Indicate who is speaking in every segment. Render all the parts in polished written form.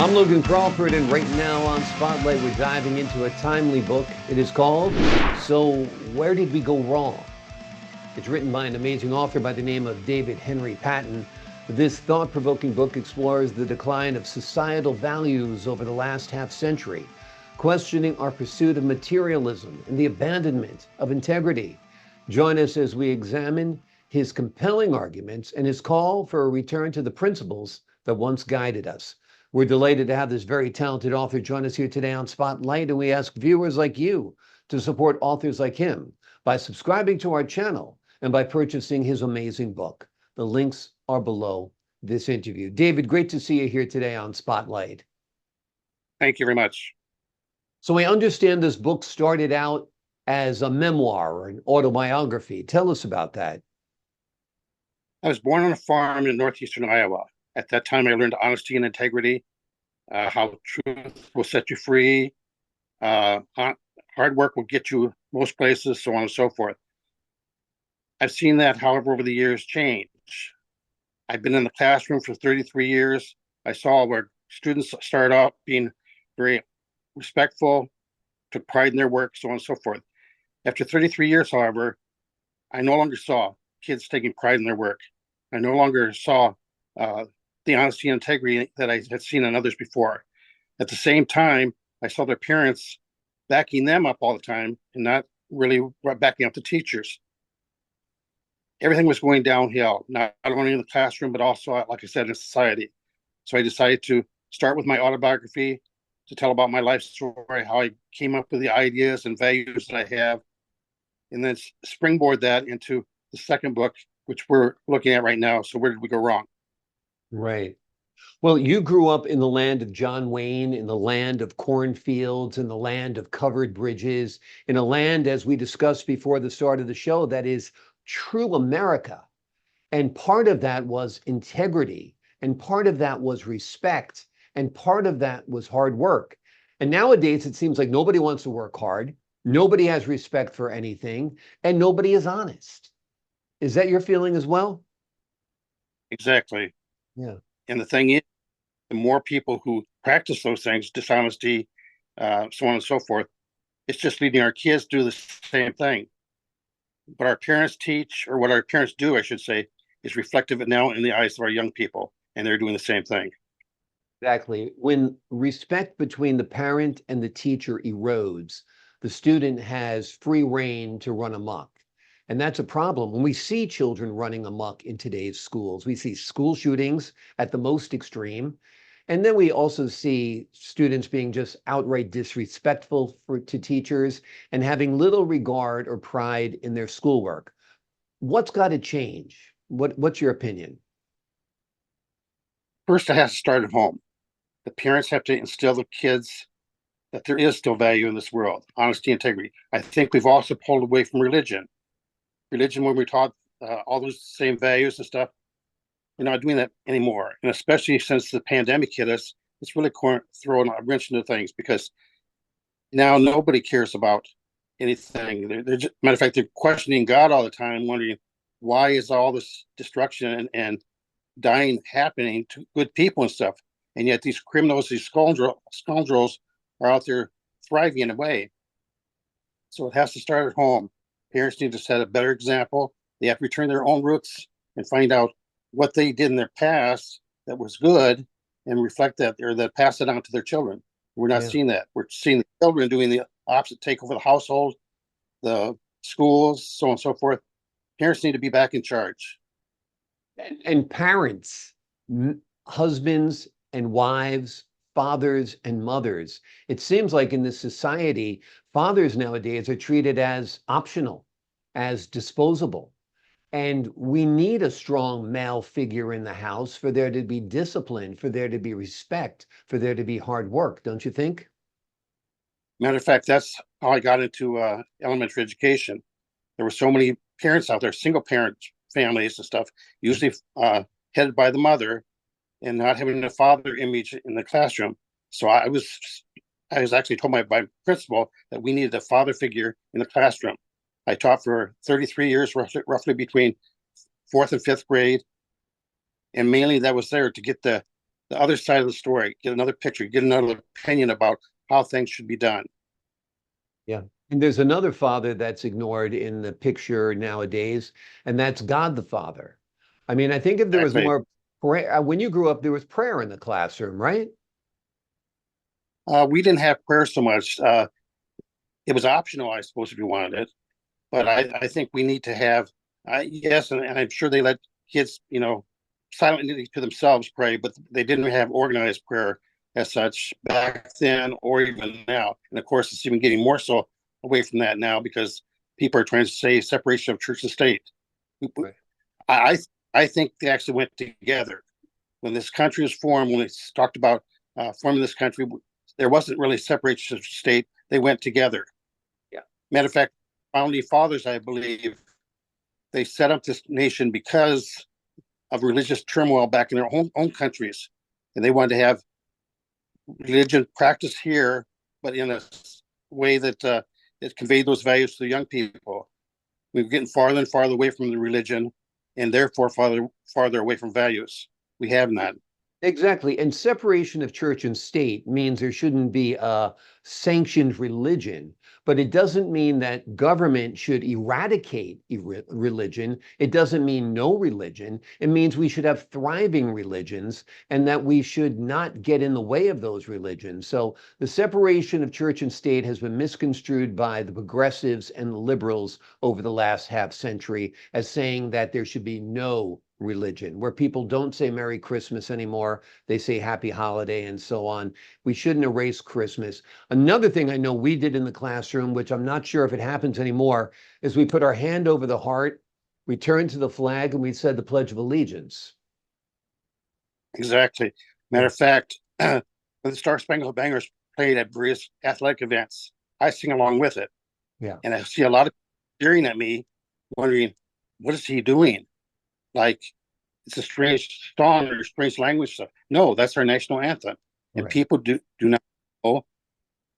Speaker 1: I'm Logan Crawford, and right now on Spotlight, we're diving into a timely book. It is called So Where Did We Go Wrong? It's written by an amazing author by the name of David Henry Patton. This thought-provoking book explores the decline of societal values over the last half century, questioning our pursuit of materialism and the abandonment of integrity. Join us as we examine his compelling arguments and his call for a return to the principles that once guided us. We're delighted to have this very talented author join us here today on Spotlight, and we ask viewers like you to support authors like him by subscribing to our channel and by purchasing his amazing book. The links are below this interview. David, great to see you here today on Spotlight.
Speaker 2: Thank you very much.
Speaker 1: So I understand this book started out as a memoir or an autobiography. Tell us about that.
Speaker 2: I was born on a farm in northeastern Iowa. At that time, I learned honesty and integrity, how truth will set you free, hard work will get you most places, so on and so forth. I've seen that, however, over the years change. I've been in the classroom for 33 years. I saw where students start out being very respectful, took pride in their work, so on and so forth. After 33 years, however, I no longer saw kids taking pride in their work. I no longer saw the honesty and integrity that I had seen in others before. At the same time, I saw their parents backing them up all the time and not really backing up the teachers. Everything was going downhill, not only in the classroom, but also, like I said, in society. So I decided to start with my autobiography to tell about my life story, how I came up with the ideas and values that I have, and then springboard that into the second book, which we're looking at right now. So where did we go wrong?
Speaker 1: Right. Well, you grew up in the land of John Wayne, in the land of cornfields, in the land of covered bridges, in a land, as we discussed before the start of the show, that is true America. And part of that was integrity, and part of that was respect, and part of that was hard work. And nowadays, it seems like nobody wants to work hard, nobody has respect for anything, and nobody is honest. Is that your feeling as well?
Speaker 2: Exactly.
Speaker 1: Yeah.
Speaker 2: And the thing is, the more people who practice those things, dishonesty, so on and so forth, it's just leading our kids to do the same thing. What our parents teach, or what our parents do, I should say, is reflective now in the eyes of our young people, and they're doing the same thing.
Speaker 1: Exactly. When respect between the parent and the teacher erodes, the student has free rein to run amok. And that's a problem. When we see children running amok in today's schools, we see school shootings at the most extreme. And then we also see students being just outright disrespectful to teachers and having little regard or pride in their schoolwork. What's got to change? What's your opinion?
Speaker 2: First, it has to start at home. The parents have to instill the kids that there is still value in this world, honesty, integrity. I think we've also pulled away from religion. Religion, when we taught all those same values and stuff, we're not doing that anymore. And especially since the pandemic hit us, it's really throwing a wrench into things, because now nobody cares about anything. Matter of fact, they're questioning God all the time, wondering why is all this destruction and dying happening to good people and stuff. And yet these criminals, these scoundrels are out there thriving in a way. So it has to start at home. Parents need to set a better example. They have to return their own roots and find out what they did in their past that was good, and reflect that, or that pass it on to their children. We're not
Speaker 1: Yeah.
Speaker 2: seeing that. We're seeing the children doing the opposite, take over the household, the schools, so on and so forth. Parents need to be back in charge.
Speaker 1: And parents, husbands and wives, fathers and mothers. It seems like in this society, fathers nowadays are treated as optional, as disposable. And we need a strong male figure in the house for there to be discipline, for there to be respect, for there to be hard work, don't you think?
Speaker 2: Matter of fact, that's how I got into elementary education. There were so many parents out there, single parent families and stuff, usually headed by the mother, and not having a father image in the classroom. So I was actually told by principal that we needed a father figure in the classroom. I taught for 33 years, roughly between fourth and fifth grade, and mainly that was there to get the the other side of the story, get another picture, get another opinion about how things should be done.
Speaker 1: Yeah. And there's another father that's ignored in the picture nowadays, and that's God the Father. I mean, I think if there was
Speaker 2: Exactly.
Speaker 1: more prayer, when you grew up, there was prayer in the classroom, right?
Speaker 2: We didn't have prayer so much. It was optional, I suppose, if you wanted it. But I think we need to have, yes, and I'm sure they let kids, silently to themselves pray, but they didn't have organized prayer as such back then or even now. And of course, it's even getting more so away from that now because people are trying to say separation of church and state.
Speaker 1: Right.
Speaker 2: I I think they actually went together. When this country was formed, when it's talked about forming this country, there wasn't really separation of state. They went together.
Speaker 1: Yeah.
Speaker 2: Matter of fact, founding fathers, I believe, they set up this nation because of religious turmoil back in their own countries, and they wanted to have religion practiced here, but in a way that it conveyed those values to the young people. We're getting farther and farther away from the religion, and therefore farther away from values. We have not.
Speaker 1: Exactly. And separation of church and state means there shouldn't be a sanctioned religion, but it doesn't mean that government should eradicate religion. It doesn't mean no religion. It means we should have thriving religions and that we should not get in the way of those religions. So the separation of church and state has been misconstrued by the progressives and the liberals over the last half century as saying that there should be no religion, where people don't say Merry Christmas anymore. They say Happy Holiday and so on. We shouldn't erase Christmas. Another thing I know we did in the classroom, which I'm not sure if it happens anymore, is we put our hand over the heart, we turned to the flag, and we said the Pledge of Allegiance.
Speaker 2: Exactly. Matter
Speaker 1: Yeah.
Speaker 2: of fact, when the Star Spangled Banner's played at various athletic events, I sing along with it.
Speaker 1: Yeah.
Speaker 2: And I see a lot of staring at me, wondering, what is he doing? Like, it's a strange song or strange language stuff. No, that's our national anthem. And
Speaker 1: Right.
Speaker 2: people do not know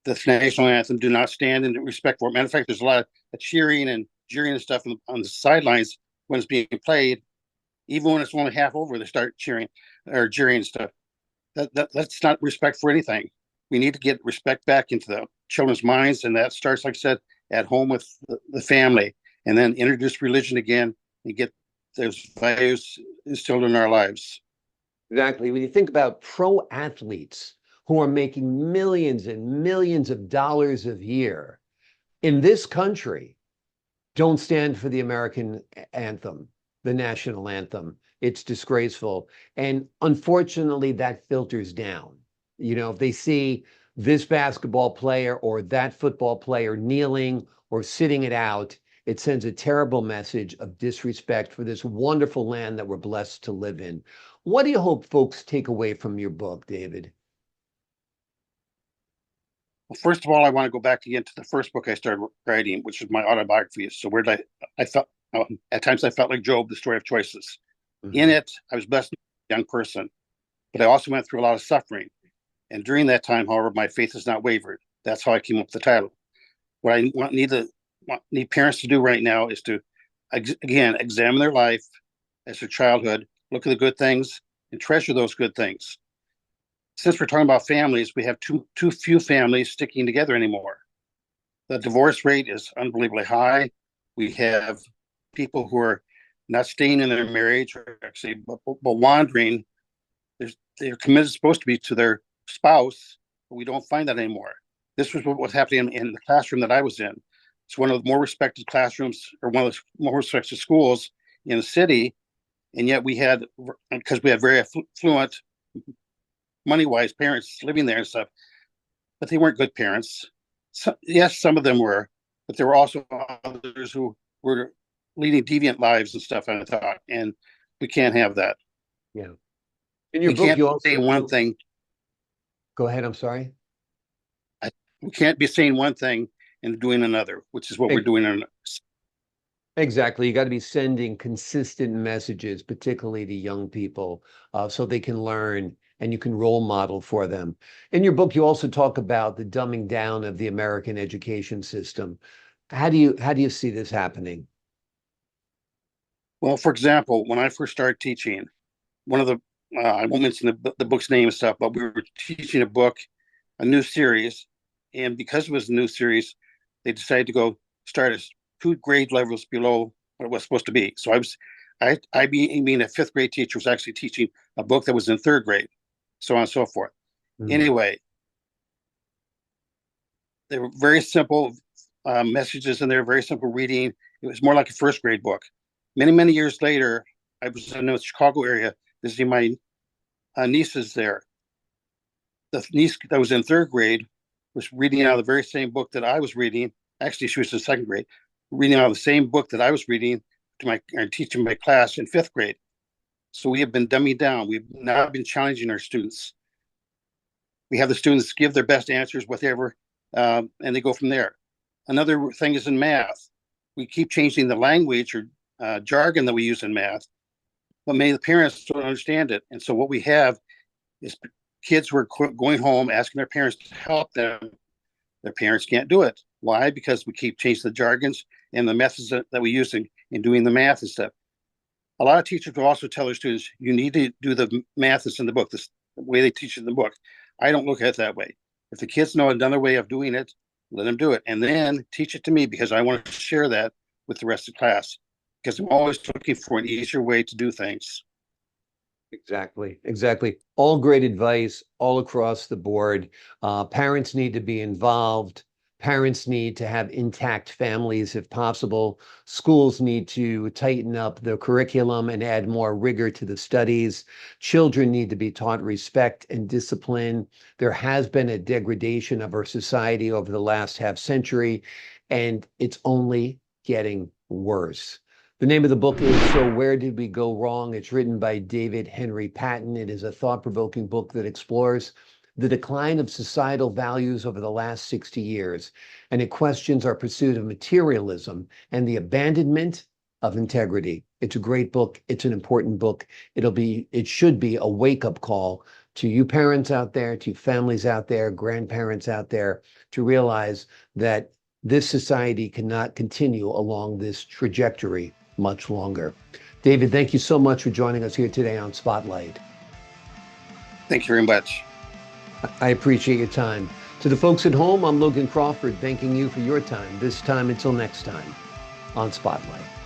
Speaker 2: the national anthem, do not stand in respect for it. Matter of fact, there's a lot of cheering and jeering and stuff on the sidelines when it's being played. Even when it's only half over, they start cheering or jeering and stuff. That's not respect for anything. We need to get respect back into the children's minds, and that starts, like I said, at home with the family, and then introduce religion again and get those values instilled in our lives.
Speaker 1: Exactly. When you think about pro athletes who are making millions and millions of dollars a year in this country, don't stand for the American anthem, the national anthem. It's disgraceful. And unfortunately, that filters down. If they see this basketball player or that football player kneeling or sitting it out, it sends a terrible message of disrespect for this wonderful land that we're blessed to live in. What do you hope folks take away from your book, David?
Speaker 2: Well, first of all, I want to go back again to the first book I started writing, which is my autobiography. So where did I felt at times I felt like Job, the story of choices. In
Speaker 1: Mhm.
Speaker 2: it, I was blessed as a young person, but I also went through a lot of suffering. And during that time, however, my faith has not wavered. That's how I came up with the title. What I need parents to do right now is to again examine their life as their childhood, look at the good things, and treasure those good things. Since we're talking about families, we have too few families sticking together anymore. The divorce rate is unbelievably high. We have people who are not staying in their marriage or actually but wandering. They're committed supposed to be to their spouse, but we don't find that anymore. This was what was happening in the classroom that I was in. It's one of the more respected classrooms or one of the more respected schools in the city. And yet because we had very affluent, money-wise parents living there and stuff, but they weren't good parents. So, yes, some of them were, but there were also others who were leading deviant lives and stuff. And I thought, and we can't have that.
Speaker 1: Yeah. In your
Speaker 2: We
Speaker 1: book,
Speaker 2: can't
Speaker 1: you
Speaker 2: say
Speaker 1: also
Speaker 2: one thing.
Speaker 1: go ahead. I'm sorry.
Speaker 2: We can't be saying one thing and doing another, which is what we're
Speaker 1: Ex-
Speaker 2: doing in.
Speaker 1: Exactly. You got to be sending consistent messages, particularly to young people, so they can learn and you can role model for them. In your book, you also talk about the dumbing down of the American education system. How do you see this happening?
Speaker 2: Well, for example, when I first started teaching, one of the I won't mention the book's name and stuff, but we were teaching a new series, and because it was a new series, they decided to go start us 2 grade levels below what it was supposed to be. So I being a 5th grade teacher, was actually teaching a book that was in 3rd grade, so on and so forth. Anyway, they were very simple messages in there, very simple reading. It was more like a 1st grade book. Many years later, I was in the Chicago area visiting my nieces there. The niece that was in 3rd grade was reading out of the very same book that I was reading. Actually, she was in 2nd grade, reading out of the same book that I was reading and teaching my class in 5th grade. So we have been dumbing down. We've now been challenging our students. We have the students give their best answers, whatever, and they go from there. Another thing is in math. We keep changing the language or jargon that we use in math, but many of the parents don't understand it. And so what we have is kids who are going home asking their parents to help them. Their parents can't do it. Why? Because we keep changing the jargons and the methods that we use in doing the math and stuff. A lot of teachers will also tell their students, you need to do the math that's in the book, the way they teach it in the book. I don't look at it that way. If the kids know another way of doing it, let them do it. And then teach it to me, because I want to share that with the rest of the class, because I'm always looking for an easier way to do things.
Speaker 1: Exactly. All great advice all across the board. Parents need to be involved. Parents need to have intact families if possible. Schools need to tighten up the curriculum and add more rigor to the studies. Children need to be taught respect and discipline. There has been a degradation of our society over the last half century, and it's only getting worse. The name of the book is So Where Did We Go Wrong? It's written by David Henry Patton. It is a thought-provoking book that explores the decline of societal values over the last 60 years, and it questions our pursuit of materialism and the abandonment of integrity. It's a great book. It's an important book. It should be a wake-up call to you parents out there, to families out there, grandparents out there, to realize that this society cannot continue along this trajectory much longer. David, thank you so much for joining us here today on Spotlight.
Speaker 2: Thank you very much.
Speaker 1: I appreciate your time. To the folks at home, I'm Logan Crawford, thanking you for your time. This time until next time on Spotlight.